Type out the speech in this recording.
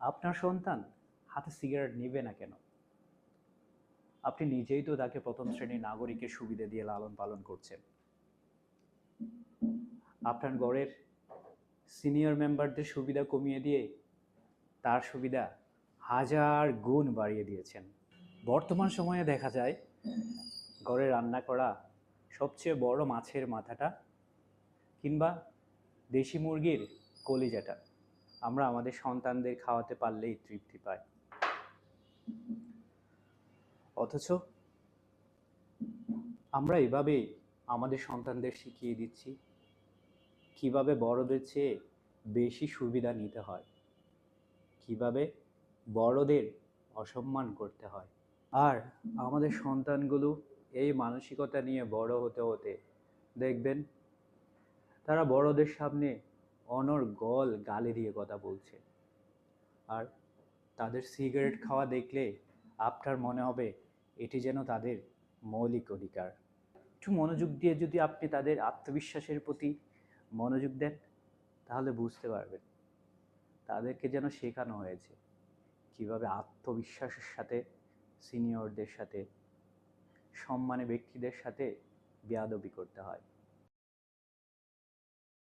আপনার সন্তান হাতে সিগারেট নিবে না কেন? আপনি নিজেই তো তাকে প্রথম শ্রেণীর নাগরিকের সুবিধা দিয়ে লালন পালন করছেন। আপনার ঘরের সিনিয়র মেম্বারদের সুবিধা কমিয়ে দিয়ে তার সুবিধা হাজার গুণ বাড়িয়ে দিয়েছেন। বর্তমান সময়ে দেখা যায় ঘরে রান্না করা সবচেয়ে বড় মাছের মাথাটা কিংবা দেশি মুরগির কলিজাটা আমরা আমাদের সন্তানদের খাওয়াতে পারলেই তৃপ্তি পাই। অথচ আমরা এভাবেই আমাদের সন্তানদের শিখিয়ে দিচ্ছি কিভাবে বড়দের চেয়ে বেশি সুবিধা নিতে হয়, কিভাবে বড়দের অসম্মান করতে হয়। আর আমাদের সন্তানগুলো এই মানসিকতা নিয়ে বড় হতে হতে দেখবেন তারা বড়দের সামনে অনর্গল গালি দিয়ে কথা বলছে। আর তাদের সিগারেট খাওয়া দেখলে আপনার মনে হবে এটি যেন তাদের মৌলিক অধিকার। একটু মনোযোগ দিয়ে যদি আপনি তাদের আত্মবিশ্বাসের প্রতি মনোযোগ দেন তাহলে বুঝতে পারবেন তাদেরকে যেন শেখানো হয়েছে কিভাবে আত্মবিশ্বাসের সাথে সিনিয়রদের সাথে সম্মানী ব্যক্তিদের সাথে বেয়াদবি করতে হয়।